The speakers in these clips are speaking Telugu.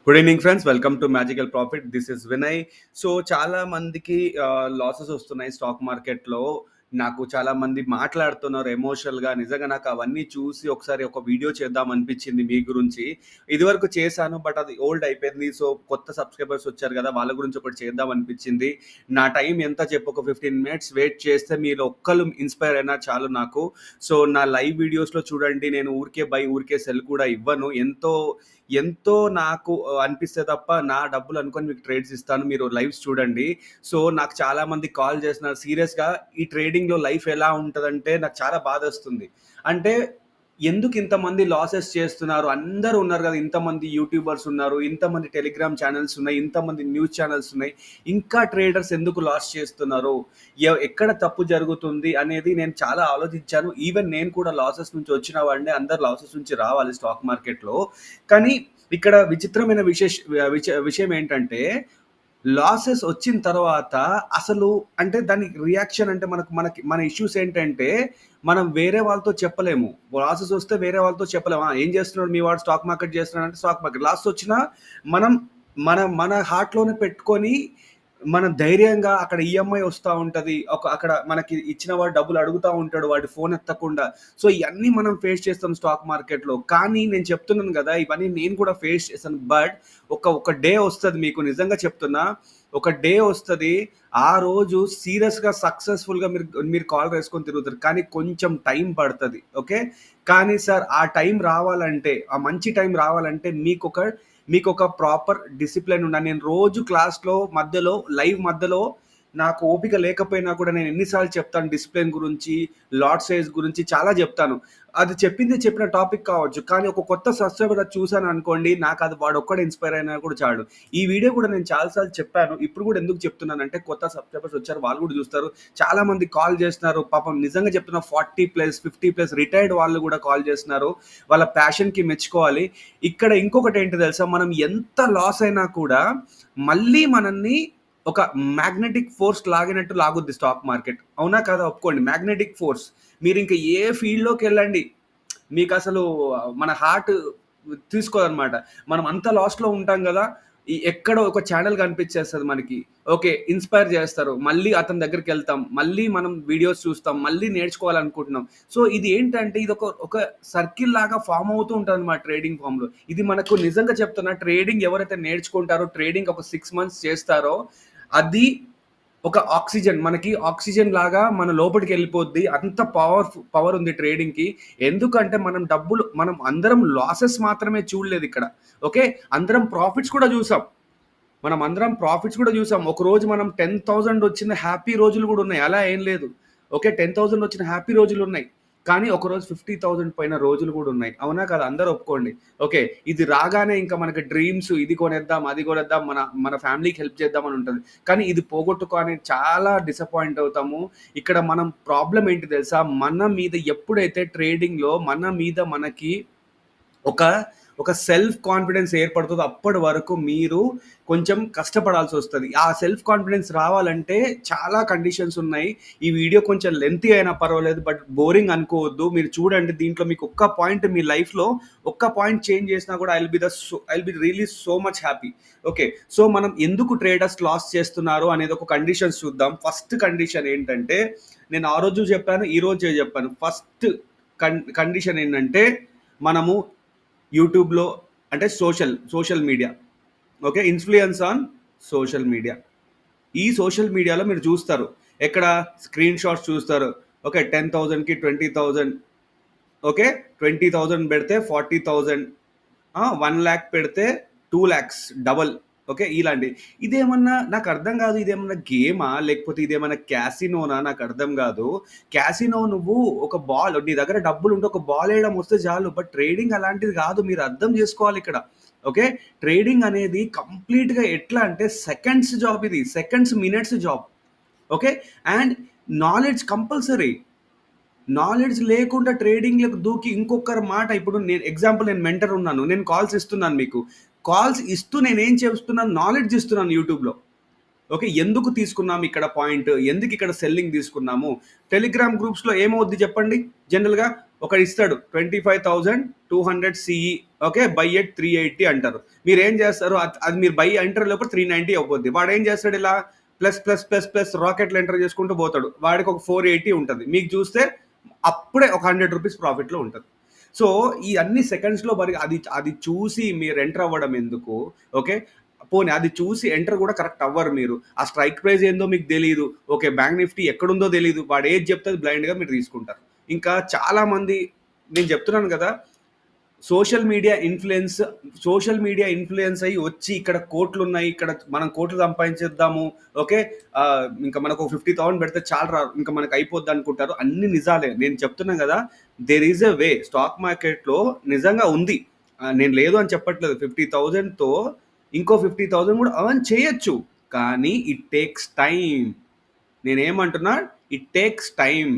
Good evening friends. Welcome to magical profit. This is Vinay. So చాలా మందికి లాసెస్ వస్తున్నాయి స్టాక్ మార్కెట్‌లో. నాకు చాలా మంది మాట్లాడుతున్నారు ఎమోషనల్‌గా. నిజంగా నాకు అవన్నీ చూసి ఒకసారి ఒక వీడియో చేద్దాం అనిపించింది మీ గురించి. ఇదివరకు చేశాను. బట్ అది ఓల్డ్ అయిపోయింది. సో కొత్త సబ్‌స్క్రైబర్స్ వచ్చారు కదా! వాళ్ళ గురించి ఒకటి చేద్దాం అనిపించింది. నా టైం ఎంత చెప్పు ఒక 15 మినిట్స్ వెయిట్ చేస్తే మీలో ఒక్కళ్ళు ఇన్‌స్పైర్ అయినా చాలు నాకు. సో నా లైవ్ వీడియోస్‌లో చూడండి. నేను ఊరికే బై, ఊరికే సెల్ కూడా ఇవ్వను. ఎంతో ఎంతో నాకు అనిపిస్తే తప్ప నా డబ్బులు అనుకోని మీకు ట్రేడ్స్ ఇస్తాను. మీరు లైవ్స్ చూడండి. సో, నాకు చాలామంది కాల్ చేస్తున్నారు. సీరియస్‌గా ఈ ట్రేడింగ్‌లో లైఫ్ ఎలా ఉంటదంటే నాకు చాలా బాధొస్తుంది. అంటే ఎందుకు ఇంతమంది లాసెస్ చేస్తున్నారు? అందరూ ఉన్నారు గదా! ఇంతమంది యూట్యూబర్స్ ఉన్నారు. ఇంతమంది టెలిగ్రామ్ ఛానెల్స్ ఉన్నాయి. ఇంతమంది న్యూస్ ఛానెల్స్ ఉన్నాయి. ఇంకా ట్రేడర్స్ ఎందుకు లాస్ చేస్తున్నారు? ఎక్కడ తప్పు జరుగుతుంది అనేది నేను చాలా ఆలోచించాను. ఈవెన్ నేను కూడా లాసెస్ నుంచి వచ్చిన వాడినే. అందరూ లాసెస్ నుంచి రావాలి స్టాక్ మార్కెట్‌లో. కానీ ఇక్కడ విచిత్రమైన విషయం ఏంటంటే, లాసెస్ వచ్చిన తర్వాత అసలు అంటే దానికి రియాక్షన్ అంటే మన ఇష్యూస్ ఏంటంటే, మనం వేరే వాళ్ళతో చెప్పలేము. లాసెస్ వస్తే వేరే వాళ్ళతో చెప్పలేము. ఏం చేస్తున్నాడు మీ వాడు స్టాక్ మార్కెట్ చేస్తున్నాడంటే స్టాక్ మార్కెట్. లాస్ వచ్చినా మనం మన హార్ట్‌లోనే పెట్టుకొని మనం ధైర్యంగా అక్కడ ఈఎంఐ వస్తా ఉంటది. అక్కడ మనకి ఇచ్చిన వాడు డబ్బులు అడుగుతా ఉంటాడు. వాడి ఫోన్ ఎత్తకుండా. సో, ఇయన్నీ మనం ఫేస్ చేస్తాం స్టాక్ మార్కెట్‌లో. కానీ నేను చెప్తున్నాను గదా! ఇవన్నీ నేను కూడా ఫేస్ చేశాను. బట్ ఒక డే వస్తది మీకు నిజంగా చెప్తున్నా. ఒక డే వస్తది. ఆ రోజు సీరియస్‌గా సక్సెస్‌ఫుల్‌గా మీరు కాలర్ ఏసుకొని తిరుగుతారు. కానీ కొంచెం టైం పడతది. ఓకే. కానీ సార్ ఆ టైం రావాలంటే, ఆ మంచి టైం రావాలంటే మీకొక ప్రాపర్ డిసిప్లిన్ ఉండాలి. నేను రోజు క్లాస్‌లో మధ్యలో, లైవ్ మధ్యలో నాకు ఓపిక లేకపోయినా కూడా నేను ఎన్ని సార్లు చెప్తాను డిసిప్లిన్ గురించి, లాట్ సైజ్ గురించి చాలా జెప్తాను. అది చెప్పిన టాపిక్ కావచ్చు. కానీ ఒక కొత్త సబ్‌స్క్రైబర్ అది చూసాననుకోండి, నాకది వాడొక్కడే ఇన్‌స్పైర్ అయినా కూడా చాలు. ఈ వీడియో కూడా నేను చాలా సార్లు చెప్పాను. ఇప్పుడు కూడా ఎందుకు చెప్తున్నానంటే కొత్త సబ్‌స్క్రైబర్స్ వచ్చారు. వాళ్ళు కూడా చూస్తారు. చాలా మంది కాల్ చేస్తున్నారు. పాపం నిజంగా చెప్తున్నా 40+, 50+ రిటైర్డ్ వాళ్ళు కూడా కాల్ చేస్తున్నారు. వాళ్ళ ప్యాషన్‌కి మెచ్చుకోవాలి. ఇక్కడ ఇంకొకటేంటి తెలుసా? మనం ఎంత లాస్ అయినా కూడా మళ్ళీ మనల్ని ఒక మ్యాగ్నెటిక్ ఫోర్స్ లాగినట్టు లాగుద్ది స్టాక్ మార్కెట్. అవునా కాదా? ఒప్పుకోండి. Magnetic force. మీరింక ఏ ఫీల్డ్‌లోకెళ్ళండి. మీకసలు మన హార్ట్ తీసుకోదనమాట. మనం అంత లాస్‌లో ఉంటాం గదా! ఎక్కడో ఒక ఛానెల్ కనిపిచ్చేస్తది మనకి. ఓకే. ఇన్‌స్పైర్ జేస్తారు. మళ్ళీ అతని దగ్గరికెళ్తాం. మళ్ళీ మనం వీడియోస్ చూస్తాం. మళ్ళీ నేర్చుకోవాలనుకుంటున్నాం. సో, ఇది ఏంటంటే ఒక సర్కిల్ లాగా ఫార్మ్ అవుతూ ఉంటదనమాట ట్రేడింగ్ ఫార్మ్‌లో. ఇది మనకు నిజంగా చెప్తున్నా ట్రేడింగ్ ఎవరైతే నేర్చుకుంటారో, ట్రేడింగ్ ఒక 6 మంత్స్ చేస్తారో, అది ఒక మనకి ఆక్సిజన్ లాగా మన లోపటికెళ్ళిపోద్ది. అంత పవర్ ఉంది ట్రేడింగ్‌కి. ఎందుకంటే మనం అందరం లాసెస్ మాత్రమే చూడలేదిక్కడ. ఓకే. అందరం ప్రాఫిట్స్ కూడా చూసాం. మనమందరం ప్రాఫిట్స్ కూడా చూసాం. ఒకరోజు మనం 10,000 వచ్చిన హ్యాపీ రోజులు గూడా ఉన్నాయి. అలా ఏం లేదు. ఓకే. 10,000 వచ్చిన హ్యాపీ రోజులున్నాయి. కానీ ఒకరోజు 50,000 పోయిన రోజులు గూడా ఉన్నాయి. అవునా కాదా? అందరూ ఒప్పుకోండి. ఓకే. ఇది రాగానే ఇంకా మనకి డ్రీమ్స్ ఇది కొనేద్దాం, అది కొనేద్దాం, మన మన ఫ్యామిలీకి హెల్ప్ చేద్దాం అని ఉంటది. కానీ ఇది పోగొట్టుకొని చాలా డిసప్పాయింట్ అవుతాము. ఇక్కడ మనం ప్రాబ్లమ్ ఏంటి తెలుసా? మన మీద ఎప్పుడైతే ట్రేడింగ్‌లో మన మీద మనకి ఒక ఒక సెల్ఫ్ కాన్ఫిడెన్స్ ఏర్పడుతదో అప్పటి వరకు మీరు కొంచెం కష్టపడాల్సొస్తది. ఆ సెల్ఫ్ కాన్ఫిడెన్స్ రావాలంటే చాలా కండిషన్స్ ఉన్నాయి. ఈ వీడియో కొంచెం లెంతీ అయినా పర్వాలేదు. బట్ బోరింగ్ అనుకోవద్దు. మీరు చూడండి దీంట్లో మీకు ఒక్క పాయింట్ మీ లైఫ్‌లో ఒక్క పాయింట్ చేంజ్ చేసినా కూడా I will be really so much happy. Okay. So, మనం ఎందుకు ట్రేడర్స్ లాస్ చేస్తున్నారు అనేది ఒక కండిషన్స్ చూద్దాం. ఫస్ట్ కండిషన్ ఏంటంటే నేను ఆ రోజు చెప్పాను. ఈ రోజు చెప్పాను. ఫస్ట్ కండిషన్ ఏంటంటే మనము యూట్యూబ్‌లో అంటే social media. Okay. Influence on social media. ఈ సోషల్ మీడియాలో మీరు చూస్తారు. ఎక్కడ స్క్రీన్ షాట్స్ చూస్తారు. ఓకే. 10,000కి 20,000 ఓకే. 20,000 పెడితే 40,000 1,00,000 పెడితే 2,00,000 డబుల్. ఓకే. ఇలాంటివి. ఇదేమన్నా నాకర్థం గాదు. ఇదేమన్నా గేమా? లేకపోతే ఇదేమన్నా క్యాసినోనా? నాకర్థం గాదు. క్యాసినో నువ్వు ఒక బాల్ నీ దగ్గర డబ్బులుంటే ఒక బాలేయడం వస్తే చాలు. బట్ ట్రేడింగ్ అలాంటిది గాదు. మీరు అర్థం జేసుకోవాలిక్కడ. ఓకే. ట్రేడింగ్ అనేది కంప్లీట్‌గా ఎట్లా అంటే సెకండ్స్ జాబ్ ఇది. Seconds, minutes job. Okay. And knowledge compulsory. Knowledge లేకుండా ట్రేడింగ్‌లోకి దూకి ఇంకొకరి మాట ఇప్పుడు నేను మెంటర్ ఉన్నాను. నేను కాల్స్ ఇస్తున్నాను మీకు. కాల్స్ ఇస్తూ నేనేం చేస్తున్నాను నాలెడ్జ్ ఇస్తున్నాను యూట్యూబ్‌లో. ఓకే. ఎందుకు తీసుకున్నాం ఇక్కడ పాయింట్? ఎందుకిక్కడ సెల్లింగ్ తీసుకున్నాము? టెలిగ్రామ్ గ్రూప్స్‌లో ఏమవుద్ది చెప్పండి జనరల్‌గా? ఒకడు ఇస్తాడు 25,200 సిఈ, ఓకే, బై ఎట్ 380 అంటారు. మీరు ఏం చేస్తారు? అది మీరు బై ఎంటర్ లోపల 390 అయిపోద్ది. వాడు ఏం చేస్తాడు? ఇలా ప్లస్ ప్లస్ ప్లస్ ప్లస్ రాకెట్లు ఎంటర్ చేసుకుంటూ పోతాడు. వాడికి ఒక 480 ఉంటుంది. మీకు చూస్తే అప్పుడే ఒక ₹100 ప్రాఫిట్లో ఉంటుంది. సో ఈ అన్ని సెకండ్స్లో మరి అది అది చూసి మీరు ఎంటర్ అవ్వడం ఎందుకు? ఓకే, పోనీ అది చూసి ఎంటర్ కూడా కరెక్ట్ అవ్వరు మీరు. ఆ స్ట్రైక్ ప్రైస్ ఏందో మీకు తెలియదు. ఓకే, బ్యాంక్ నిఫ్టీ ఎక్కడుందో తెలియదు. వాడు ఏది చెప్తే బ్లైండ్గా మీరు తీసుకుంటారు. ఇంకా చాలా మంది, నేను చెప్తున్నాను కదా, సోషల్ మీడియా ఇన్ఫ్లుయెన్స్ అయ్యి వచ్చి ఇక్కడ కోట్లు ఉన్నాయి, ఇక్కడ మనం కోట్లు సంపాదించేద్దాము, ఓకే, ఇంకా మనకు 50,000 పెడితే చాలా రా, ఇంకా మనకు అయిపోద్ది అనుకుంటారు. అన్ని నిజాలే. నేను చెప్తున్నాను కదా, there is a way. Stock మార్కెట్లో నిజంగా ఉంది. నేను లేదు అని చెప్పట్లేదు. 50,000తో ఇంకో 50,000 కూడా అర్న్ చేయొచ్చు. కానీ ఇట్ టేక్స్ టైం. నేనేమంటున్నా, ఇట్ టేక్స్ టైం.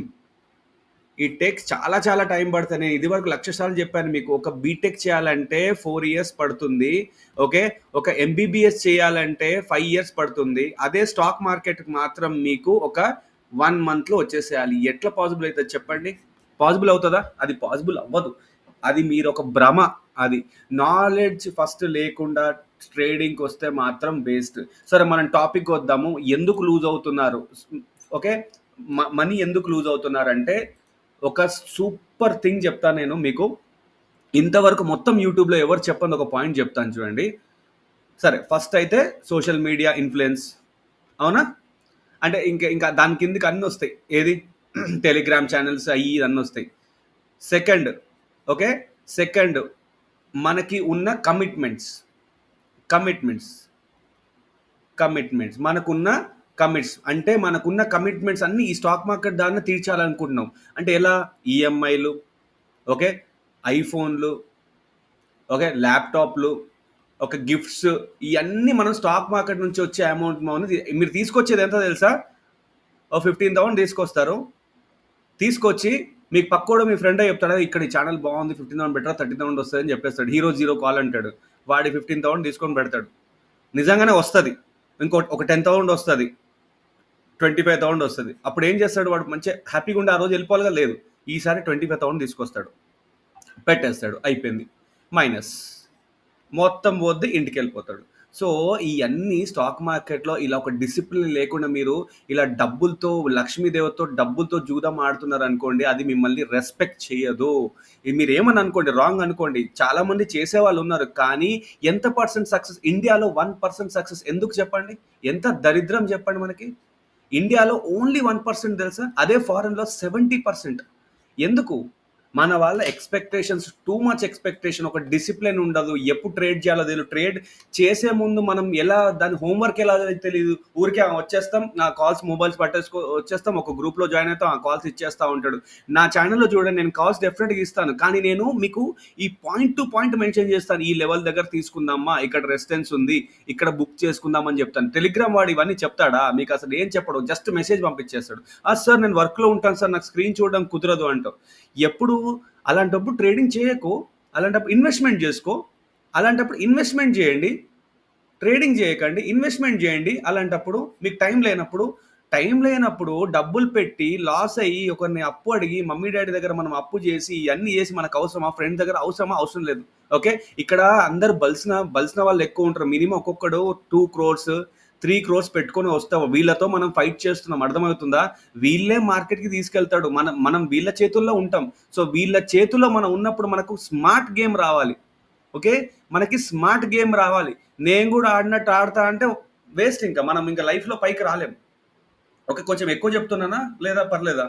చాలా చాలా టైం పడుతుంది. నేను ఇది వరకు 1,00,000 సార్లు చెప్పాను మీకు. ఒక బీటెక్ చేయాలంటే 4 ఇయర్స్ పడుతుంది. ఓకే, ఒక ఎంబీబీఎస్ చేయాలంటే 5 ఇయర్స్ పడుతుంది. అదే స్టాక్ మార్కెట్ మాత్రం మీకు ఒక 1 మంత్లో వచ్చేసేయాలి. ఎట్లా పాసిబుల్ అవుతుంది చెప్పండి? పాసిబుల్ అవుతుందా? అది పాసిబుల్ అవ్వదు. అది మీరు ఒక భ్రమ. అది నాలెడ్జ్ ఫస్ట్ లేకుండా ట్రేడింగ్కి వస్తే మాత్రం వేస్ట్. సరే, మనం టాపిక్ వద్దాము. ఎందుకు లూజ్ అవుతున్నారు? ఓకే, మనీ ఎందుకు లూజ్ అవుతున్నారంటే ఒక సూపర్ థింగ్ చెప్తాను నేను మీకు. ఇంతవరకు మొత్తం యూట్యూబ్లో ఎవరు చెప్పండి, ఒక పాయింట్ చెప్తాను చూడండి. సరే, ఫస్ట్ అయితే సోషల్ మీడియా ఇన్ఫ్లుయెన్స్, అవునా? అంటే ఇంకా ఇంకా దాని కిందకి అన్నీ వస్తాయి. ఏది? టెలిగ్రామ్ ఛానల్స్ అయ్యి అన్నీ వస్తాయి. సెకండ్, ఓకే, సెకండ్ మనకి ఉన్న కమిట్మెంట్స్ మనకున్న అంటే మనకున్న కమిట్మెంట్స్ అన్నీ ఈ స్టాక్ మార్కెట్ దాన్ని తీర్చాలనుకుంటున్నాం. అంటే ఎలా? ఈఎంఐలు, ఓకే, ఐఫోన్లు, ఓకే, ల్యాప్టాప్లు, ఒక గిఫ్ట్స్, ఇవన్నీ మనం స్టాక్ మార్కెట్ నుంచి వచ్చే అమౌంట్ మీరు తీసుకొచ్చేది ఎంత తెలుసా? ఓ 15,000 తీసుకొస్తారు. తీసుకొచ్చి మీకు పక్కోడు మీ ఫ్రెండే చెప్తాడు, ఇక్కడ ఈ ఛానల్ బాగుంది, 15,000 బెటర్, 30,000 వస్తుంది అని చెప్పేస్తాడు. హీరో జీరో కాల్ అంటాడు. వాడి 15,000 తీసుకొని పెడతాడు. నిజంగానే వస్తుంది. ఒక 10,000 వస్తుంది, 25,000 వస్తుంది. అప్పుడు ఏం చేస్తాడు వాడు? మంచిగా హ్యాపీగా ఉండి ఆ రోజు వెళ్ళిపోవాలిగా. లేదు, ఈసారి 25,000 తీసుకొస్తాడు, పెట్టేస్తాడు, అయిపోయింది, మైనస్, మొత్తం పోద్ది, ఇంటికి వెళ్ళిపోతాడు. సో ఇవన్నీ స్టాక్ మార్కెట్లో ఇలా ఒక డిసిప్లిన్ లేకుండా మీరు ఇలా డబ్బులతో, లక్ష్మీదేవతో డబ్బులతో జూదం ఆడుతున్నారు అనుకోండి, అది మిమ్మల్ని రెస్పెక్ట్ చేయదు. మీరు ఏమని అనుకోండి, రాంగ్ అనుకోండి, చాలా మంది చేసే వాళ్ళు ఉన్నారు. కానీ ఎంత పర్సెంట్ సక్సెస్? ఇండియాలో 1% సక్సెస్ ఎందుకు చెప్పండి? ఎంత దరిద్రం చెప్పండి మనకి. ఇండియాలో ఓన్లీ 1% తెలుసా? అదే ఫారెన్లో 70%. ఎందుకు? మన వాళ్ళ ఎక్స్పెక్టేషన్స్, టూ మచ్ ఎక్స్పెక్టేషన్. ఒక డిసిప్లిన్ ఉండదు. ఎప్పుడు ట్రేడ్ చేయాలో తెలియదు. ట్రేడ్ చేసే ముందు మనం ఎలా దాని హోంవర్క్ ఎలా తెలియదు. ఊరికే వచ్చేస్తాం, నా కాల్స్ మొబైల్స్ వచ్చేస్తాం, ఒక గ్రూప్లో జాయిన్ అవుతాం, ఆ కాల్స్ ఇచ్చేస్తూ ఉంటాడు. నా ఛానల్లో చూడండి, నేను కాల్స్ డెఫినెట్గా ఇస్తాను. కానీ నేను మీకు ఈ పాయింట్ టు పాయింట్ మెన్షన్ చేస్తాను. ఈ లెవెల్ దగ్గర తీసుకుందామా, ఇక్కడ రెసిస్టెన్స్ ఉంది, ఇక్కడ బుక్ చేసుకుందామని చెప్తాను. టెలిగ్రామ్ వాడు ఇవన్నీ చెప్తాడా? మీకు అసలు ఏం చెప్పడు. Just message పంపించేస్తాడు. సార్ నేను వర్క్లో ఉంటాను సార్, నాకు స్క్రీన్ చూడడం కుదరదు అంటావు. ఎప్పుడు అలాంటప్పుడు ట్రేడింగ్ చేయకు, అలాంటప్పుడు ఇన్వెస్ట్మెంట్ చేసుకో. అలాంటప్పుడు ఇన్వెస్ట్మెంట్ చేయండి, ట్రేడింగ్ చేయకండి, ఇన్వెస్ట్మెంట్ చేయండి. అలాంటప్పుడు మీకు టైం లేనప్పుడు డబ్బులు పెట్టి లాస్ అయ్యి ఒకరిని అప్పు అడిగి, మమ్మీ డాడీ దగ్గర మనం అప్పు చేసి ఇవన్నీ చేసి మనకు అవసరమా? ఫ్రెండ్ దగ్గర అవసరం లేదు. ఓకే, ఇక్కడ అందరు బలిసిన వాళ్ళు ఎక్కువ ఉంటారు. మినిమం ఒక్కొక్కడు 2 crores 3 crores పెట్టుకొని వస్తావు. వీళ్ళతో మనం ఫైట్ చేస్తున్నాం, అర్థమవుతుందా? వీళ్ళే మార్కెట్కి తీసుకెళ్తాడు. మనం వీళ్ళ చేతుల్లో ఉంటాం. సో వీళ్ళ చేతుల్లో మనం ఉన్నప్పుడు మనకు స్మార్ట్ గేమ్ రావాలి. ఓకే, మనకి స్మార్ట్ గేమ్ రావాలి. నేను కూడా ఆడినట్టు ఆడతా అంటే వేస్ట్. ఇంకా మనం ఇంకా లైఫ్లో పైకి రాలేం. ఓకే, కొంచెం ఎక్కువ చెప్తున్నానా లేదా పర్లేదా?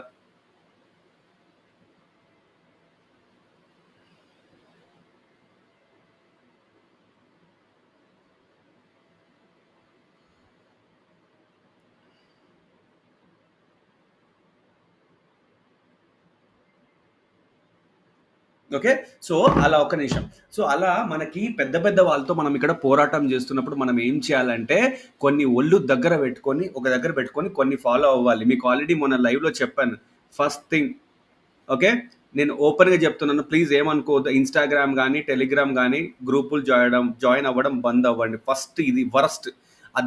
ఓకే, సో అలా ఒక నిమిషం. సో అలా మనకి పెద్ద పెద్ద వాళ్ళతో మనం ఇక్కడ పోరాటం చేస్తున్నప్పుడు మనం ఏం చేయాలంటే, కొన్ని ఒళ్ళు ఒక దగ్గర పెట్టుకొని కొన్ని ఫాలో అవ్వాలి. మీకు ఆల్రెడీ మొన్న లైవ్లో చెప్పాను. ఫస్ట్ థింగ్, ఓకే, నేను ఓపెన్గా చెప్తున్నాను, ప్లీజ్ ఏమనుకోవద్దు. ఇన్స్టాగ్రామ్ కానీ టెలిగ్రామ్ కానీ గ్రూపులు జాయిన్ అవ్వడం బంద్ అవ్వండి. ఫస్ట్ ఇది వరస్ట్.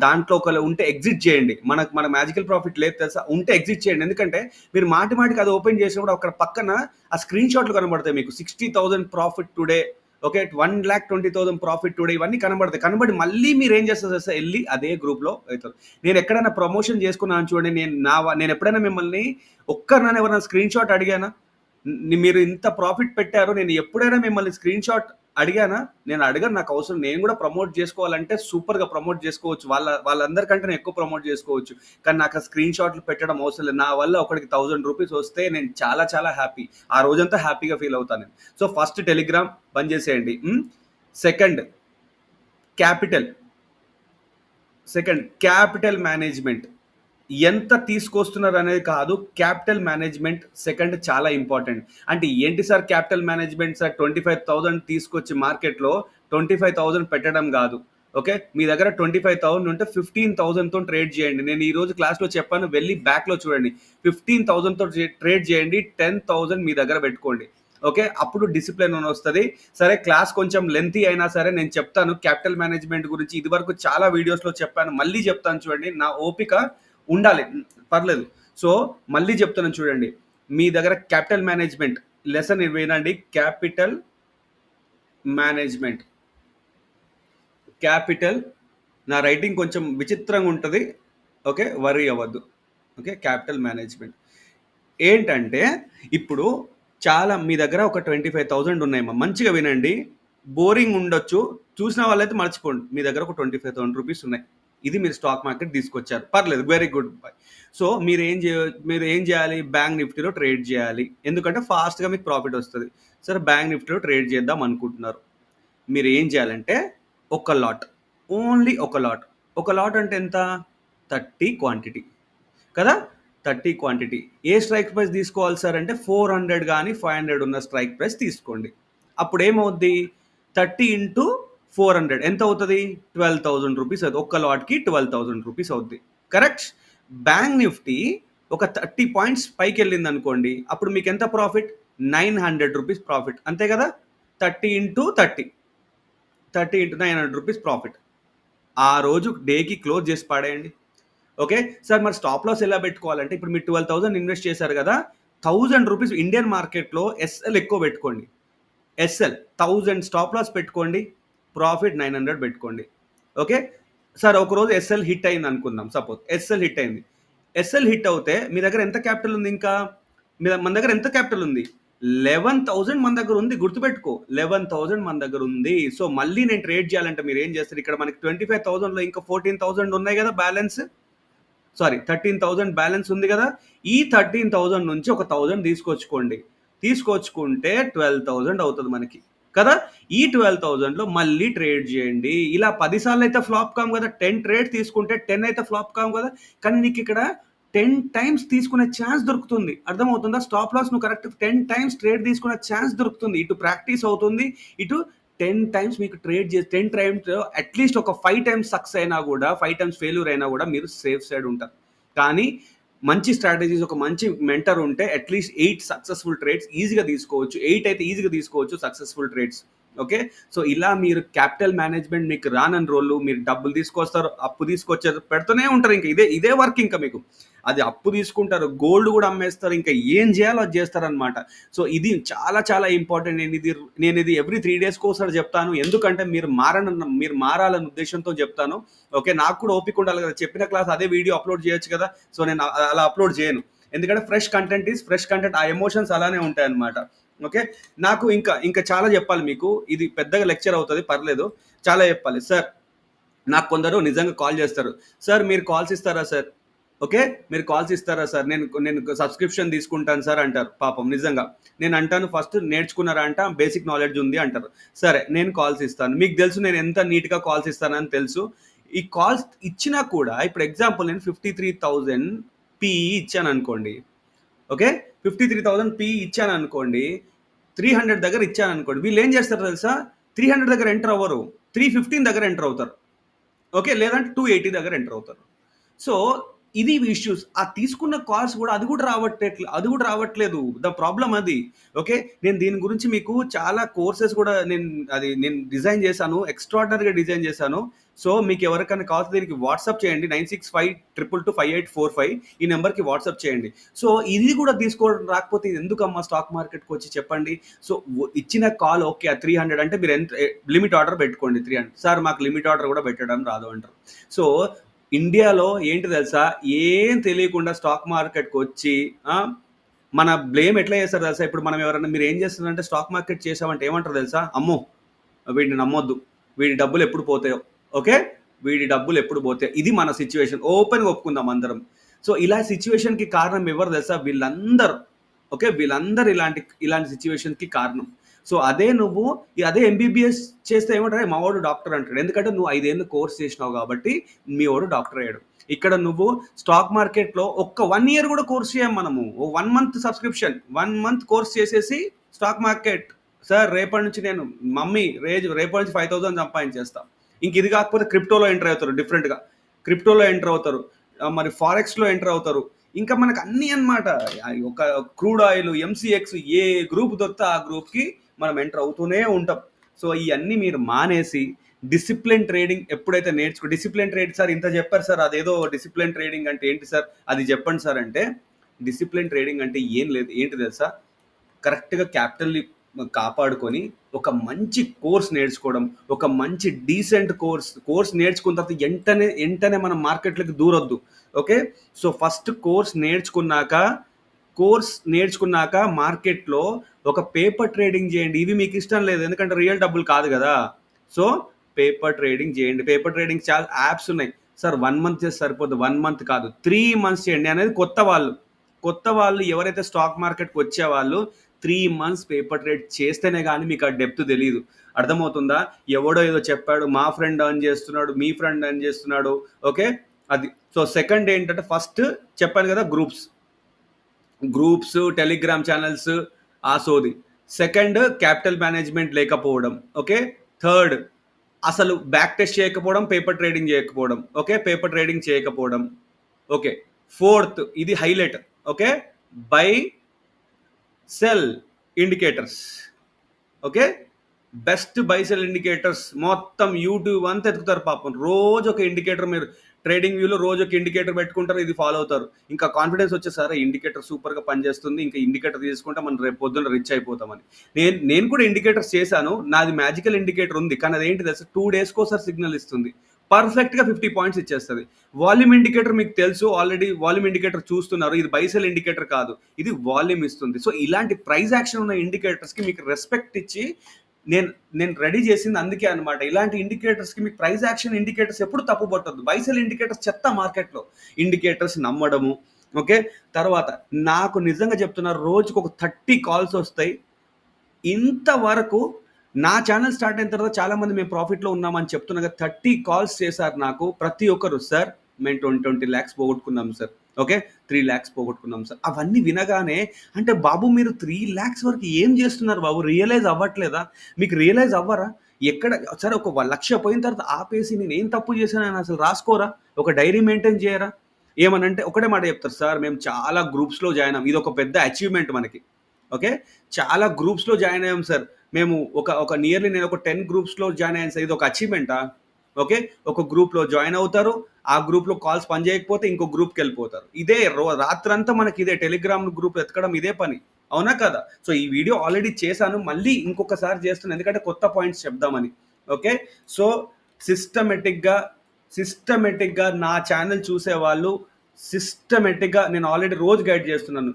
దాంట్లో ఒకవేళ ఉంటే ఎగ్జిట్ చేయండి. మన మ్యాజికల్ ప్రాఫిట్ లేదు తెలుసా? ఉంటే ఎగ్జిట్ చేయండి. ఎందుకంటే మీరు మాటిమాటికి అది ఓపెన్ చేసినప్పుడు అక్కడ పక్కన ఆ స్క్రీన్ షాట్లు కనబడతాయి మీకు. 60,000 profit today, okay, 1,20,000 profit today, ఇవన్నీ కనబడతాయి. కనబడి మళ్ళీ మీరేం చేస్తారు తెలుసా? ఎళ్లి అదే గ్రూప్‌లో అవుతారు. నేను ఎక్కడైనా ప్రమోషన్ చేసుకున్నాను చూడండి. నేను ఎప్పుడైనా మిమ్మల్ని ఒక్కరినైనా ఎవరైనా స్క్రీన్ షాట్ అడిగానా? మీరు ఇంత ప్రాఫిట్ పెట్టారు. నేను ఎప్పుడైనా మిమ్మల్ని స్క్రీన్ షాట్ అడిగానా? నేను అడగను. నాకు అవసరం. నేను కూడా ప్రమోట్ చేసుకోవాలంటే సూపర్‌గా ప్రమోట్ చేసుకోవచ్చు. వాళ్ళందరికంటే నేను ఎక్కువ ప్రమోట్ చేసుకోవచ్చు. కానీ నాకు ఆ స్క్రీన్ షాట్లు పెట్టడం అవసరం లేదు. నా వల్ల ఒకడికి ₹1000 వస్తే నేను చాలా చాలా హ్యాపీ. ఆ రోజంతా హ్యాపీగా ఫీల్ అవుతాను నేను. సో, ఫస్ట్ టెలిగ్రామ్ బంద్ చేసేయండి. Second capital. Second capital management. ఎంత తీసుకొస్తున్నారనేది కాదు. క్యాపిటల్ మేనేజ్‌మెంట్ సెకండ్ చాలా ఇంపార్టెంట్. అంటే ఏంటి సార్ క్యాపిటల్ మేనేజ్‌మెంట్ సార్? 25,000 తీసుకొచ్చి మార్కెట్‌లో 25,000 పెట్టడం గాదు. ఓకే. మీ దగ్గర 25,000 ఉంటే 15,000తో ట్రేడ్ చేయండి. నేను ఈరోజు క్లాస్‌లో చెప్పాను. వెళ్లి బ్యాక్‌లో చూడండి. 15,000తో ట్రేడ్ చేయండి. 10,000 మీ దగ్గర పెట్టుకోండి. ఓకే. అప్పుడు డిసిప్లిన్ అని వస్తది. సరే, క్లాస్ కొంచెం లెంతీ అయినా సరే నేను చెప్తాను క్యాపిటల్ మేనేజ్‌మెంట్ గురించి. ఇదివరకు చాలా వీడియోస్‌లో చెప్పాను. మళ్ళీ చెప్తాను చూడండి. నా ఓపిక ఉండాలి. పర్లేదు. సో, మళ్ళీ చెప్తున్నాను చూడండి. మీ దగ్గర క్యాపిటల్ మేనేజ్‌మెంట్ లెసన్ వినండి. Capital management. క్యాపిటల్ నా రైటింగ్ కొంచెం విచిత్రంగా ఉంటది. ఓకే. వర్రీ అవ్వద్దు. ఓకే. Capital management. ఏంటంటే ఇప్పుడు చాలా మీ దగ్గర ఒక 25,000 ఉన్నాయమ్మా. మంచిగా వినండి. బోరింగ్ ఉండొచ్చు. చూసిన వాళ్ళైతే మర్చిపోండి. మీ దగ్గర ఒక ₹25,000 ఉన్నాయి. ఇది మీరు స్టాక్ మార్కెట్ తీసుకొచ్చారు. పర్లేదు. Very good. సో, మీరేం చేయాలి? బ్యాంక్ నిఫ్టీలో ట్రేడ్ చేయాలి. ఎందుకంటే ఫాస్ట్‌గా మీకు ప్రాఫిట్ వస్తది. సరే, బ్యాంక్ నిఫ్టీలో ట్రేడ్ చేద్దాం అనుకుంటున్నారు. మీరేం చేయాలంటే ఒక లాట్. ఓన్లీ ఒక లాట్. ఒక లాట్ అంటే ఎంత? 30 క్వాంటిటీ. కదా! 30 క్వాంటిటీ. ఏ స్ట్రైక్ ప్రైస్ తీసుకోవాలి సార్ అంటే 400 గాని, 500 ఉన్న స్ట్రైక్ ప్రైస్ తీసుకోండి. అప్పుడేమవుద్ది? 30 ఇంటూ 400 ఎంత అవుతది? ₹12,000 అవుద్ది. ఒక్క లాట్‌కి ₹12,000 అవుద్ది. కరెక్ట్? బ్యాంక్ నిఫ్టీ ఒక 30 పాయింట్స్ పైకెళ్ళిందనుకోండి. అప్పుడు మీకెంత ప్రాఫిట్? ₹900 ప్రాఫిట్. అంతే కదా! 30 ఇంటూ 30. 30 into ₹900 profit. ఆ రోజు డేకి క్లోజ్ చేసి పడేయండి. ఓకే. సార్, మరి స్టాప్ లాస్ ఎలా పెట్టుకోవాలంటే ఇప్పుడు మీరు 12,000 ఇన్వెస్ట్ చేశారు కదా! ₹1000 ఇండియన్ మార్కెట్‌లో ఎస్ఎల్ ఎక్కువ పెట్టుకోండి. ఎస్ఎల్ 1000 స్టాప్ లాస్ పెట్టుకోండి. ప్రాఫిట్ 900 పెట్టుకోండి. ఓకే. సార్, ఒకరోజు ఎస్ఎల్ హిట్ అయింది అనుకుందాం. సపోజ్ ఎస్ఎల్ హిట్ అయింది. ఎస్ఎల్ హిట్ అవుతే మీ దగ్గర ఎంత క్యాపిటల్ ఉంది ఇంకా? మన దగ్గర ఎంత క్యాపిటల్ ఉంది? 11,000 మన దగ్గర ఉంది. గుర్తుపెట్టుకో. 11,000 మన దగ్గర ఉంది. సో, మళ్ళీ నేను ట్రేడ్ చేయాలంటే మీరేం చేస్తారు? ఇక్కడ మనకి 25,000లో ఇంకా 14,000 ఉన్నాయి కదా బ్యాలెన్స్. సారీ, 13,000 బ్యాలెన్స్ ఉంది కదా! ఈ 13,000 నుంచి ఒక 1,000 తీసుకొచ్చుకోండి. తీసుకొచ్చుకుంటే 12,000 అవుతది మనకి. కదా! ఈ 12,000లో మళ్ళీ ట్రేడ్ చేయండి. ఇలా 10 సార్లయితే ఫ్లాప్ కాము కదా! 10 ట్రేడ్ తీసుకుంటే 10 అయితే ఫ్లాప్ కాము కదా! కానీ నీకిక్కడ 10 టైమ్స్ తీసుకునే ఛాన్స్ దొరుకుతుంది. అర్థమవుతుందా? స్టాప్ లాస్ నువ్వు కరెక్ట్ 10 టైమ్స్ ట్రేడ్ తీసుకునే ఛాన్స్ దొరుకుతుంది. ఇటు ప్రాక్టీస్ అవుతుంది. ఇటు 10 టైమ్స్ మీకు ట్రేడ్ చేసి 10 టైమ్స్ అట్‌లీస్ట్ ఒక 5 టైమ్స్ సక్సెస్ అయినా గూడా, 5 టైమ్స్ ఫెయిల్యూర్ అయినా గూడా మీరు సేఫ్ సైడ్ ఉంటారు. కానీ మంచి స్ట్రాటజీస్, ఒక మంచి మెంటర్ ఉంటే అట్‌లీస్ట్ 8 సక్సెస్‌ఫుల్ ట్రేడ్స్ ఈజీగా తీసుకోవచ్చు. 8 అయితే ఈజీగా తీసుకోవచ్చు సక్సెస్‌ఫుల్ ట్రేడ్స్. ఓకే. సో, ఇలా మీరు క్యాపిటల్ మేనేజ్‌మెంట్ మీకు రానన్ని రోజులు మీరు డబ్బులు తీసుకొస్తారు, అప్పు తీసుకొచ్చారు, పెడుతూనే ఉంటారు. ఇంక ఇదే వర్క్ ఇంక మీకు. అది అప్పు తీసుకుంటారు, గోల్డ్ గూడా అమ్మేస్తారు. ఇంకా ఏం చేయాలో అది చేస్తారనమాట. సో, ఇది చాలా చాలా ఇంపార్టెంట్. నేనిది ఎవ్రీ 3 డేస్‌కోసారి చెప్తాను. ఎందుకంటే మీరు మారాలన్న ఉద్దేశ్యంతో చెప్తాను. ఓకే. నాకు కూడా ఓపిక ఉండాలి కదా! చెప్పిన క్లాస్ అదే వీడియో అప్‌లోడ్ చేయొచ్చు కదా! సో, నేను అలా అప్‌లోడ్ చేయను. ఎందుకంటే fresh content is fresh content. ఆ ఎమోషన్స్ అలానే ఉంటాయన్నమాట. ఓకే. నాకు ఇంకా చాలా చెప్పాలి మీకు. ఇది పెద్దగా లెక్చర్ అవుతది. పర్లేదు. చాలా చెప్పాలి. సార్, నాకు కొందరు నిజంగా కాల్ చేస్తారు. సార్, మీరు కాల్స్ ఇస్తారా సార్? ఓకే. మీరు కాల్స్ ఇస్తారా సార్? నేను సబ్స్క్రిప్షన్ తీసుకుంటాను సార్ అంటారు పాపం నిజంగా. నేనంటాను, ఫస్ట్ నేర్చుకున్నారా అంట? బేసిక్ నాలెడ్జ్ ఉంది అంటారు. సరే, నేను కాల్స్ ఇస్తాను. మీకు తెలుసు నేను ఎంత నీట్‌గా కాల్స్ ఇస్తానని తెలుసు. ఈ కాల్స్ ఇచ్చినా కూడా ఇప్పుడు ఎగ్జాంపుల్ నేను 53,000 పీఈ ఇచ్చాననుకోండి. ఓకే. 53,000 పీఈ ఇచ్చాననుకోండి. 300 దగ్గర ఇచ్చాననుకోండి. వీళ్ళేం చేస్తారో తెలుసా? 300 దగ్గర ఎంటర్ అవ్వరు. 315 దగ్గర ఎంటర్ అవుతారు. ఓకే. లేదంటే 280 దగ్గర ఎంటర్ అవుతారు. సో, ఇది ఇష్యూస్. ఆ తీసుకున్న కాల్స్ గూడా అది గూడా రావట్లేదు. ద ప్రాబ్లమ్ అది. ఓకే. నేను దీని గురించి మీకు చాలా కోర్సెస్ గూడా నేను డిజైన్ చేశాను. ఎక్స్ట్రార్డినరీగా డిజైన్ చేశాను. సో, మీకెవరికైనా కావాల్సి దీనికి వాట్సాప్ చేయండి. 9652225845 ఈ నంబర్‌కి వాట్సాప్ చేయండి. సో, ఇది గూడా తీసుకోవడం రాకపోతే ఇది ఎందుకమ్మా స్టాక్ మార్కెట్‌కొచ్చి చెప్పండి. సో, ఇచ్చిన కాల్ ఓకే. 300 అంటే మీరు లిమిట్ ఆర్డర్ పెట్టుకోండి 300. సార్ మాకు లిమిట్ ఆర్డర్ గూడా పెట్టడం రాదు అంటారు. సో, ఇండియాలో ఏంటి తెలుసా? ఏం తెలియకుండా స్టాక్ మార్కెట్‌కొచ్చి మన బ్లేమ్ ఎట్లా చేస్తారు తెలుసా? ఇప్పుడు మనం ఎవరైనా మీరేం చేస్తున్నారంటే స్టాక్ మార్కెట్ చేసామంటే ఏమంటారు తెలుసా? అమ్మో! వీడిని నమ్మొద్దు. వీడి డబ్బులు ఎప్పుడు పోతాయో. ఓకే. వీడి డబ్బులు ఎప్పుడు పోతాయో. ఇది మన సిట్యుయేషన్. ఓపెన్‌గా ఒప్పుకుందాం అందరం. సో, ఇలా సిట్యుయేషన్‌కి కారణం ఎవరు తెలుసా? వీళ్ళందరూ. ఓకే. వీళ్ళందరూ ఇలాంటి సిట్యుయేషన్‌కి కారణం. సో, అదే ఎంబీబీఎస్ చేస్తే ఏమంటారు? మావోడు డాక్టర్ అంటాడు. ఎందుకంటే నువ్వు 5 ఏళ్ళు కోర్స్ చేసినావు కాబట్టి మీ వోడు డాక్టర్ అయ్యాడు. ఇక్కడ నువ్వు స్టాక్ మార్కెట్‌లో ఒక్క 1 ఇయర్ కూడా కోర్స్ చేయం మనము. ఓ 1 మంత్ సబ్స్క్రిప్షన్. 1 మంత్ కోర్స్ చేసేసి స్టాక్ మార్కెట్ సార్ రేపటి నుంచి నేను రేపటి నుంచి 5,000 సంపాదించేస్తా. ఇంక ఇది కాకపోతే క్రిప్టోలో ఎంటర్ అవుతారు డిఫరెంట్‌గా. క్రిప్టోలో ఎంటర్ అవుతారు. మరి ఫారెక్స్‌లో ఎంటర్ అవుతారు. ఇంకా మనకు అన్నీ అన్నమాట. ఒక క్రూడ్ ఆయిల్, ఎంసీఎక్స్ ఏ గ్రూప్ దొరికితే ఆ గ్రూప్‌కి మనం ఎంటర్ అవుతూనే ఉంటాం. సో, ఇయన్నీ మీరు మానేసి డిసిప్లిన్ ట్రేడింగ్ ఎప్పుడైతే డిసిప్లిన్ ట్రేడ్ సార్ ఇంత చెప్పారు సార్. అదేదో డిసిప్లిన్ ట్రేడింగ్ అంటే ఏంటి సార్? అది చెప్పండి సార్ అంటే, డిసిప్లిన్ ట్రేడింగ్ అంటే ఏం లేదు. ఏంటి తెలుసా? కరెక్ట్‌గా క్యాపిటల్‌ని కాపాడుకొని, ఒక మంచి కోర్స్ నేర్చుకోవడం, ఒక మంచి డీసెంట్ కోర్స్ నేర్చుకున్న తర్వాత ఎంటనే మనం మార్కెట్‌లోకి దూరొద్దు. ఓకే. సో, ఫస్ట్ కోర్స్ నేర్చుకున్నాక మార్కెట్‌లో ఒక పేపర్ ట్రేడింగ్ చేయండి. ఇవి మీకు ఇష్టం లేదు. ఎందుకంటే రియల్ డబ్బులు కాదు గదా! సో, పేపర్ ట్రేడింగ్ చేయండి. పేపర్ ట్రేడింగ్ చాలా యాప్స్ ఉన్నాయి. సార్ 1 మంత్ చేస్తే సరిపోద్ది. 1 మంత్ కాదు. 3 మంత్స్ చేయండి అనేది కొత్త వాళ్ళు. కొత్త వాళ్ళు ఎవరైతే స్టాక్ మార్కెట్‌కి వచ్చేవాళ్ళు 3 మంత్స్ పేపర్ ట్రేడ్ చేస్తేనే గాని మీకు ఆ డెప్త్ తెలీదు. అర్థమవుతుందా? ఎవడో ఏదో చెప్పాడు. మా ఫ్రెండ్ ఎర్న్ చేస్తున్నాడు. మీ ఫ్రెండ్ ఎర్న్ చేస్తున్నాడు. ఓకే. అది. సో, సెకండ్ ఏంటంటే ఫస్ట్ చెప్పాను కదా గ్రూప్స్, టెలిగ్రామ్ ఛానెల్స్ ఆ సోది. సెకండ్ క్యాపిటల్ మేనేజ్‌మెంట్ లేకపోవడం. ఓకే. థర్డ్ అసలు బ్యాక్ టెస్ట్ చేయకపోవడం, పేపర్ ట్రేడింగ్ చేయకపోవడం. ఓకే. పేపర్ ట్రేడింగ్ చేయకపోవడం. ఓకే. ఫోర్త్ ఇది highlight. Okay. By, cell indicators. Okay. Best buy sell indicators మొత్తం యూట్యూబ్ అంతా ఎతుకుతారు పాపం. రోజు ఒక ఇండికేటర్ మీరు ట్రేడింగ్ వ్యూలో రోజు ఒక ఇండికేటర్ పెట్టుకుంటారు. ఇది ఫాలో అవుతారు. ఇంకా కాన్ఫిడెన్స్ వచ్చేసారా ఇండికేటర్ సూపర్‌గా పనిచేస్తుంది. ఇంకా ఇండికేటర్ తీసుకుంటే మనం రేపు పొద్దున్న రిచ్ అయిపోతామని. నేను కూడా ఇండికేటర్స్ చేశాను. నాది మ్యాజికల్ ఇండికేటర్ ఉంది. కానీ అదేంటి తెలుసా 2 డేస్‌కోసారి సిగ్నల్ ఇస్తుంది. పర్ఫెక్ట్‌గా 50 పాయింట్స్ ఇచ్చేస్తది. వాల్యూమ్ ఇండికేటర్ మీకు తెలుసు. ఆల్రెడీ వాల్యూమ్ ఇండికేటర్ చూస్తున్నారు. ఇది బై సెల్ ఇండికేటర్ కాదు. ఇది వాల్యూమ్ ఇస్తుంది. సో, ఇలాంటి ప్రైస్ యాక్షన్ ఉన్న ఇండికేటర్స్‌కి మీకు రెస్పెక్ట్ ఇచ్చి నేను నేను రెడీ చేసింది అందుకే అన్నమాట. ఇలాంటి ఇండికేటర్స్‌కి మీకు ప్రైస్ యాక్షన్ ఇండికేటర్స్ ఎప్పుడు తప్పు పట్టొద్దు. బై సెల్ ఇండికేటర్స్ చెత్త మార్కెట్‌లో. ఇండికేటర్స్ నమ్మడము. ఓకే. తర్వాత నాకు నిజంగా చెప్తున్నా రోజుకొక 30 కాల్స్ వస్తాయి. ఇంతవరకు నా ఛానెల్ స్టార్ట్ అయిన తర్వాత చాలామంది మేము ప్రాఫిట్‌లో ఉన్నామని చెప్తున్నారు. 30 కాల్స్ చేశారు నాకు. ప్రతి ఒక్కరు సార్ మేము 20 లాక్స్ పోగొట్టుకున్నాం సార్. ఓకే. 3 లాక్స్ పోగొట్టుకున్నాం సార్. అవన్నీ వినగానే అంటే బాబు మీరు 3 లాక్స్ వరకు ఏం చేస్తున్నారు బాబు? రియలైజ్ అవ్వట్లేదా? మీకు రియలైజ్ అవ్వరా? ఎక్కడ సరే ఒక 1,00,000 పోయిన తర్వాత ఆపేసి నేనేం తప్పు చేశానని అసలు రాసుకోరా? ఒక డైరీ మెయింటైన్ చేయరా? ఏమనంటే ఒకటే మాట చెప్తారు. సార్ మేము చాలా గ్రూప్స్‌లో జాయిన్ అయ్యాం. ఇదొక పెద్ద అచీవ్‌మెంట్ మనకి. ఓకే. చాలా గ్రూప్స్‌లో జాయిన్ అయ్యాం సార్. మేము ఒక నియర్లీ నేను ఒక 10 గ్రూప్స్‌లో జాయిన్ అయ్యాను సార్. ఇదొక అచీవ్‌మెంటా? ఓకే. ఒక గ్రూప్‌లో జాయిన్ అవుతారు. ఆ గ్రూప్‌లో కాల్స్ పనిచేయకపోతే ఇంకో గ్రూప్‌కెళ్ళిపోతారు. ఇదే రాత్రంతా మనకి ఇదే టెలిగ్రామ్ గ్రూప్ ఎతకడం ఇదే పని. అవునా కదా? సో, ఈ వీడియో ఆల్రెడీ చేశాను. మళ్ళీ ఇంకొకసారి చేస్తున్నాను. ఎందుకంటే కొత్త పాయింట్స్ చెప్దామని. ఓకే. సో, సిస్టమాటిక్‌గా సిస్టమాటిక్‌గా నా ఛానెల్ చూసేవాళ్ళు నేను ఆల్రెడీ రోజు గైడ్ చేస్తున్నాను.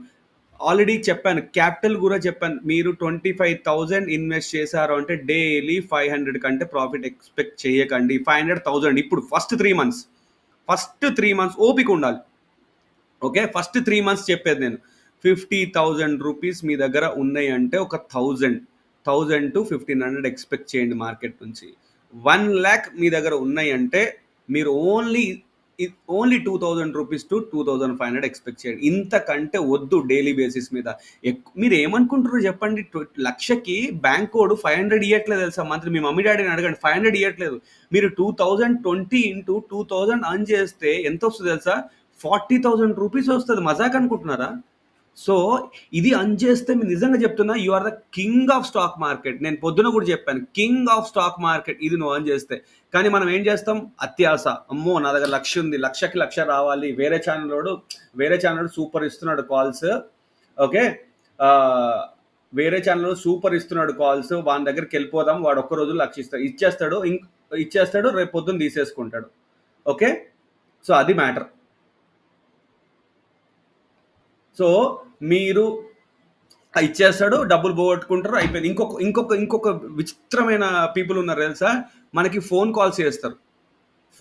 ఆల్రెడీ చెప్పాను. క్యాపిటల్ కూడా చెప్పాను. మీరు 25,000 ఇన్వెస్ట్ చేశారు అంటే డైలీ 500 కంటే ప్రాఫిట్ ఎక్స్‌పెక్ట్ చేయకండి. 500,000 ఇప్పుడు ఫస్ట్ 3 మంత్స్. ఫస్ట్ 3 మంత్స్ ఓపిక ఉండాలి. ఓకే. ఫస్ట్ 3 మంత్స్ చెప్పేది నేను. 50,000 రూపీస్ మీ దగ్గర ఉన్నాయంటే ఒక 1000-1500 ఎక్స్‌పెక్ట్ చేయండి మార్కెట్ నుంచి. 1,00,000 మీ దగ్గర ఉన్నాయంటే మీరు ఓన్లీ 2,000 రూపీస్ టు 2,500 ఎక్స్‌పెక్ట్ చేయండి. ఇంతకంటే వద్దు డైలీ బేసిస్ మీద. మీరేమనుకుంటుర్రు చెప్పండి? లక్షకి బ్యాంకోడు 500 ఇయ్యట్లేదు తెలుసా మంత్లీ. మీ మమ్మీ డ్యాడీని అడగండి 500 ఇయ్యట్లేదు. మీరు 2020 ఇంటూ 2000 ఎర్న్ చేస్తే ఎంతొస్తదో తెలుసా? ₹40,000 వస్తది. మజాక్ అనుకుంటున్నారా? సో, ఇది అర్న్ చేస్తే మీరు నిజంగా చెప్తున్నా you are the king of stock market. నేను పొద్దున కూడా చెప్పాను. కింగ్ ఆఫ్ స్టాక్ మార్కెట్ ఇది నువ్వు అర్న్ చేస్తే. కానీ మనం ఏం చేస్తాం? అత్యాస. అమ్మో! నా దగ్గర 1,00,000 ఉంది. 1,00,000కి 1,00,000 రావాలి. వేరే ఛానెలోడు సూపర్ ఇస్తున్నాడు కాల్స్. ఓకే. ఆహ్, వేరే ఛానెల్‌లో సూపర్ ఇస్తున్నాడు కాల్స్. వాని దగ్గరికెళ్ళిపోదాం. వాడు ఒక్క రోజులో 1,00,000 ఇచ్చేస్తాడు. ఇచ్చేస్తాడు. రేపు పొద్దున్న తీసేసుకుంటాడు. ఓకే. సో, అది మ్యాటర్. సో, మీరు ఇచ్చేస్తాడు. డబ్బులు పోగొట్టుకుంటారు. అయిపోయింది. ఇంకొక విచిత్రమైన పీపుల్ ఉన్నారు తెలుసా? మనకి ఫోన్ కాల్స్ చేస్తారు.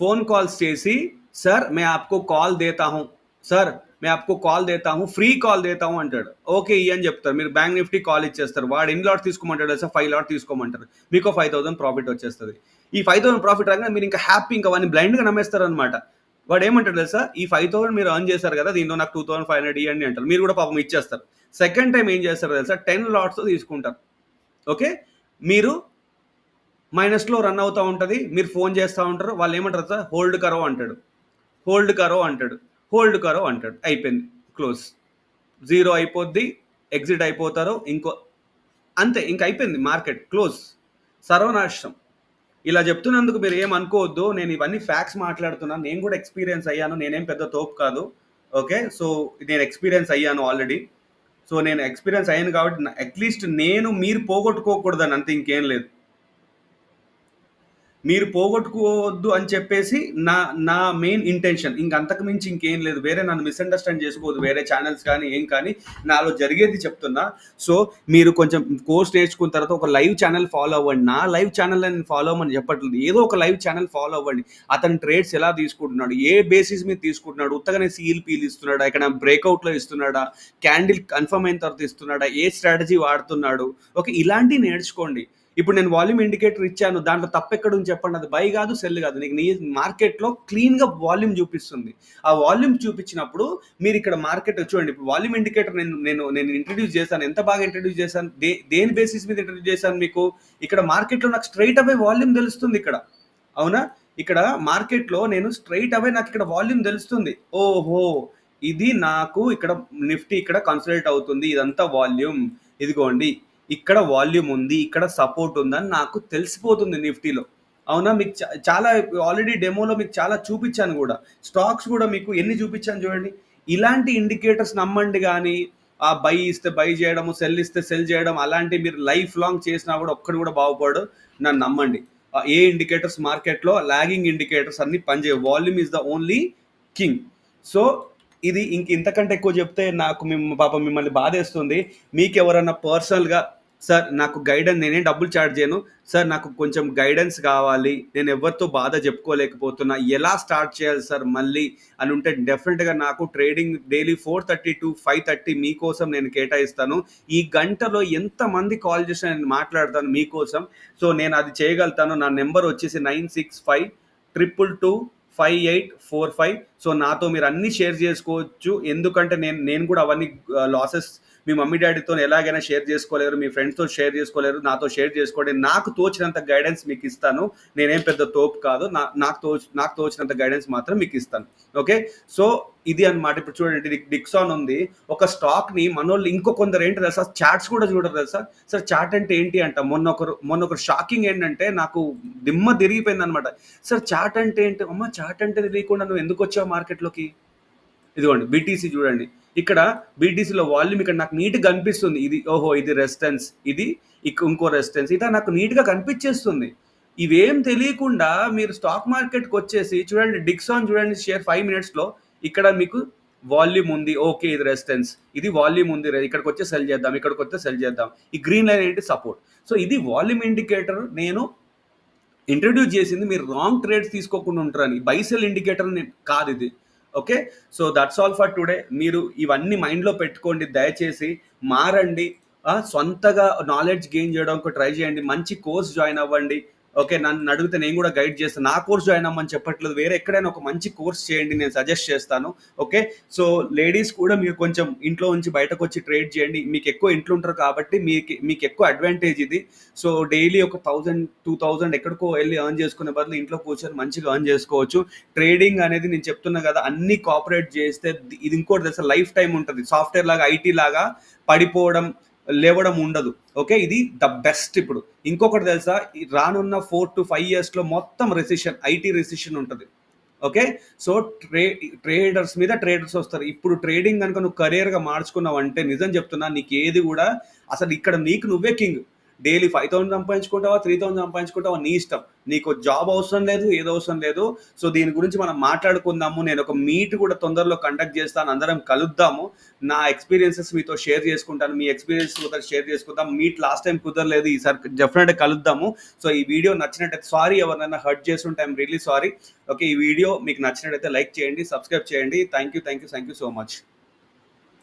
ఫోన్ కాల్స్ చేసి, "సార్ मैं आपको कॉल देता हूँ. సార్ मैं आपको कॉल देता हूँ. ఫ్రీ కాల్ देता हूँ" అంటాడు. ఓకే ఇయ్యి అని చెప్తారు. మీరు బ్యాంక్ నిఫ్టీ కాల్ ఇచ్చేస్తారు. వాడు ఎన్ని లాట్ తీసుకోమంటాడు తెలుసా? 5 లాట్ తీసుకోమంటారు. మీకో 5,000 ప్రాఫిట్ వచ్చేస్తది. ఈ 5,000 ప్రాఫిట్ రాగానే మీరు ఇంకా హ్యాపీ ఇంకా వాడిని బ్లైండ్‌గా నమ్మేస్తారనమాట. వాడేమంటాడు తెలుసా? ఈ 5,000 మీరు ఎర్న్ చేశారు కదా! దీంట్లో నాకు 2,500 ఇయ్యండి అంటారు. మీరు కూడా పాపం ఇచ్చేస్తారు. సెకండ్ టైమ్ ఏం చేస్తారో తెలుసా? 10 లాట్స్ తీసుకుంటారు. ఓకే. మీరు మైనస్‌లో రన్ అవుతా ఉంటది. మీరు ఫోన్ చేస్తా ఉంటారు. వాళ్ళు ఏమంటారు తెలుసా? హోల్డ్ కరో అంటాడు. హోల్డ్ కరో అంటాడు. హోల్డ్ కరో అంటాడు. అయిపోయింది. క్లోజ్. జీరో అయిపోద్ది. ఎగ్జిట్ అయిపోతారు. అంతే ఇంక అయిపోయింది మార్కెట్ క్లోజ్. సర్వనాశనం. ఇలా చెప్తున్నందుకు మీరు ఏమనుకోవద్దు. నేను ఇవన్నీ ఫ్యాక్ట్స్ మాట్లాడుతున్నాను. నేను కూడా ఎక్స్‌పీరియన్స్ అయ్యాను. నేనేం పెద్ద తోపు కాదు. ఓకే. సో, నేను ఎక్స్‌పీరియన్స్ అయ్యాను ఆల్రెడీ. సో, నేను ఎక్స్‌పీరియన్స్ అయ్యాను కాబట్టి అట్‌లీస్ట్ మీరు పోగొట్టుకోకూడదని అంతే ఇంకేం లేదు. మీరు పోగొట్టుకోవద్దు అని చెప్పేసి నా నా మెయిన్ ఇంటెన్షన్. అంతకు మించి ఇంకేం లేదు. వేరే నన్ను మిస్‌అండర్‌స్టాండ్ చేసుకోవద్దు. వేరే ఛానెల్స్ కానీ ఏం కానీ నాలో జరిగేది చెప్తున్నా. సో, మీరు కొంచెం కోర్స్ నేర్చుకున్న తర్వాత ఒక లైవ్ ఛానెల్ ఫాలో అవ్వండి. నా లైవ్ ఛానెల్‌ని నేను ఫాలో అవ్వమని చెప్పట్లేదు. ఏదో ఒక లైవ్ ఛానెల్ ఫాలో అవ్వండి. అతని ట్రేడ్స్ ఎలా తీసుకుంటున్నాడు? ఏ బేసిస్ మీద తీసుకుంటున్నాడు? ఉత్తగానే పీలు ఇస్తున్నాడా? ఎక్కడైనా బ్రేక్‌ఔట్‌లో ఇస్తున్నాడా? క్యాండిల్ కన్ఫర్మ్ అయిన తర్వాత ఇస్తున్నాడా? ఏ స్ట్రాటజీ వాడుతున్నాడు? ఓకే. ఇలాంటివి నేర్చుకోండి. ఇప్పుడు నేను వాల్యూమ్ ఇండికేటర్ ఇచ్చాను. దాంట్లో తప్పెక్కడుంది చెప్పండి. అది బై కాదు, సెల్ కాదు. నీకు మార్కెట్‌లో క్లీన్‌గా వాల్యూమ్ చూపిస్తుంది. ఆ వాల్యూమ్ చూపించినప్పుడు మీరు ఇక్కడ మార్కెట్ చూడండి. ఇప్పుడు వాల్యూమ్ ఇండికేటర్ నేను ఇంట్రొడ్యూస్ చేశాను. ఎంత బాగా ఇంట్రొడ్యూస్ చేశాను? దేని బేసిస్ మీద ఇంట్రొడ్యూస్ చేశాను మీకు? ఇక్కడ మార్కెట్‌లో నాకు స్ట్రెయిట్ అవే వాల్యూమ్ తెలుస్తుంది ఇక్కడ. అవునా? ఇక్కడ మార్కెట్‌లో నేను స్ట్రెయిట్ అవే నాకు ఇక్కడ వాల్యూమ్ తెలుస్తుంది. ఓహో! ఇది నాకు ఇక్కడ నిఫ్టీ ఇక్కడ కన్సాలిడేట్ అవుతుంది. ఇదంతా వాల్యూమ్. ఇదిగోండి. ఇక్కడ వాల్యూమ్ ఉంది. ఇక్కడ సపోర్ట్ ఉందని నాకు తెలిసిపోతుంది నిఫ్టీలో. అవునా? మీకు చాలా ఆల్రెడీ డెమోలో మీకు చాలా చూపించాను గూడా. స్టాక్స్ గూడా మీకు ఎన్ని చూపించాను చూడండి. ఇలాంటి ఇండికేటర్స్ నమ్మండి గానీ, బై ఇస్తే బై చేయడము, సెల్ ఇస్తే సెల్ చేయడం అలాంటివి మీరు లైఫ్ లాంగ్ చేసినా గూడా ఒక్కడు గూడా బాగుపడడు. నన్ను నమ్మండి. ఏ ఇండికేటర్స్ మార్కెట్‌లో లాగింగ్ ఇండికేటర్స్ అన్నీ పనిచేయవు. Volume is the only king. So, ఇది ఇంతకంటే ఎక్కువ చెప్తే నాకు పాపం మిమ్మల్ని బాధేస్తుంది. మీకెవరన్నా పర్సనల్‌గా సార్ నాకు నేనేం డబ్బులు చార్జ్ చేయను. సార్ నాకు కొంచెం గైడెన్స్ కావాలి. నేను ఎవరితో బాధ చెప్పుకోలేకపోతున్నా. ఎలా స్టార్ట్ చేయాలి సార్ మళ్ళీ అని ఉంటే డెఫినెట్‌గా నాకు ట్రేడింగ్ డైలీ 4:30-5:30 మీకోసం నేను కేటాయిస్తాను. ఈ గంటలో ఎంతమంది కాల్ చేసినా నేను మాట్లాడతాను మీకోసం. సో, నేను అది చేయగలుగుతాను. నా నెంబర్ వచ్చేసి 9652225845. సో, నాతో మీరు అన్నీ షేర్ చేసుకోవచ్చు. ఎందుకంటే నేను కూడా అవన్నీ లాసెస్ మీ మమ్మీ డ్యాడీతో ఎలాగైనా షేర్ చేసుకోలేరు. మీ ఫ్రెండ్స్‌తో షేర్ చేసుకోలేరు. నాతో షేర్ చేసుకోండి. నాకు తోచినంత గైడెన్స్ మీకు ఇస్తాను. నేనేం పెద్ద తోపు కాదు. నాకు తోచినంత గైడెన్స్ మాత్రం మీకు ఇస్తాను. ఓకే. సో, ఇది అన్నమాట. ఇప్పుడు చూడండి డిక్సాన్ ఉంది. ఒక స్టాక్‌ని మనోళ్ళు కొందరు ఏంటి తెలుసా? చార్ట్స్ కూడా చూడరు తెలుసా? సార్ చార్ట్ అంటే ఏంటి అంట. మొన్నొకరు షాకింగ్ ఏంటంటే నాకు దిమ్మ తిరిగిపోయిందన్నమాట. సార్ చార్ట్ అంటే ఏంటి? అమ్మ చార్ట్ అంటే తెలియకుండా నువ్వు ఎందుకొచ్చావు మార్కెట్‌లోకి? ఇదిగోండి బీటీసీ చూడండి. ఇక్కడ బీటీసీలో వాల్యూమ్ ఇక్కడ నాకు నీట్‌గా కనిపిస్తుంది. ఓహో! ఇది రెసిస్టెన్స్. ఇది ఇంకో రెసిస్టెన్స్. ఇట్లా నాకు నీట్‌గా కనిపించేస్తుంది. ఇవేం తెలియకుండా మీరు స్టాక్ మార్కెట్‌కొచ్చేసి చూడండి డిక్సాన్ చూడండి షేర్ 5 మినిట్స్‌లో ఇక్కడ మీకు వాల్యూమ్ ఉంది. ఓకే. ఇది రెసిస్టెన్స్. ఇది వాల్యూమ్ ఉంది. ఇక్కడికొచ్చి సెల్ చేద్దాం. ఇక్కడికొస్తే సెల్ చేద్దాం. ఈ గ్రీన్ లైన్ ఏంటి? సపోర్ట్. సో, ఇది వాల్యూమ్ ఇండికేటర్ నేను ఇంట్రొడ్యూస్ చేసింది మీరు రాంగ్ ట్రేడ్స్ తీసుకోకుండా ఉంటారని. బై సెల్ ఇండికేటర్ కాదిది. Okay. So, that's all for today. మీరు ఇవన్నీ మైండ్‌లో పెట్టుకోండి. దయచేసి మారండి. సొంతగా నాలెడ్జ్ గెయిన్ చేయడానికి ట్రై చేయండి. మంచి కోర్స్ జాయిన్ అవ్వండి. ఓకే. నన్నడిగితే నేను గూడా గైడ్ చేస్తాను. నా కోర్స్ జాయిన్ అమ్మని చెప్పట్లేదు. వేరే ఎక్కడైనా ఒక మంచి కోర్స్ చేయండి. నేను సజెస్ట్ చేస్తాను. ఓకే. సో, లేడీస్ కూడా మీరు కొంచెం ఇంట్లో నుంచి బయటకొచ్చి ట్రేడ్ చేయండి. మీకెక్కువ ఇంట్లో ఉంటారు కాబట్టి మీకెక్కువ అడ్వాంటేజ్ ఇది. సో, డైలీ ఒక 1000, 2000 ఎక్కడికో ఎళ్లి ఎర్న్ చేసుకునే బదులు ఇంట్లో కూర్చొని మంచిగా ఎర్న్ చేసుకోవచ్చు. ట్రేడింగ్ అనేది నేను చెప్తున్నా గదా! అన్నీ కోఆపరేట్ చేస్తే ఇది ఇంకోటి తెలుసా, లైఫ్ టైమ్ ఉంటది. సాఫ్ట్‌వేర్ లాగా, ఐటీ లాగా పడిపోవడం, లేవడం ఉండదు. ఓకే. ఇది ద బెస్ట్ ఇప్పుడు. ఇంకొకటి తెలుసా? ఈ రానున్న 4-5 ఇయర్స్‌లో మొత్తం రెసిషన్, ఐటీ రెసిషన్ ఉంటది. ఓకే. సో, ట్రే ట్రేడర్స్ మీద ట్రేడర్స్ వస్తారు. ఇప్పుడు ట్రేడింగ్ గనుక నువ్వు కరియర్‌గా మార్చుకున్నావంటే నిజం చెప్తున్నా నీకేది గూడా అసలు ఇక్కడ నీకు నువ్వే కింగ్. డైలీ 5000 సంపాదించుకుంటావా? 3000 సంపాదించుకుంటావా? నీ ఇష్టం. నీకో జాబ్ అవసరం లేదు. ఏది అవసరం లేదు. సో, దీని గురించి మనం మాట్లాడుకుందాము. నేనొక మీట్ కూడా తొందరలో కండక్ట్ చేస్తాను. అందరం కలుద్దాము. నా ఎక్స్‌పీరియన్సెస్ మీతో షేర్ చేసుకుంటాను. మీ ఎక్స్‌పీరియన్స్ కూడా షేర్ చేసుకుందాం. మీట్ లాస్ట్ టైమ్ కుదరలేదు. ఈసారి డెఫినెట్‌గా కలుద్దాము. సో, ఈ వీడియో నచ్చినట్టయితే సారీ ఎవరినైనా హర్ట్ చేసుంటే ఐయామ్ రియల్లీ సారీ. ఓకే. ఈ వీడియో మీకు నచ్చినట్టయితే లైక్ చేయండి. సబ్స్క్రైబ్ చేయండి. Thank you. Thank you. Thank you so much.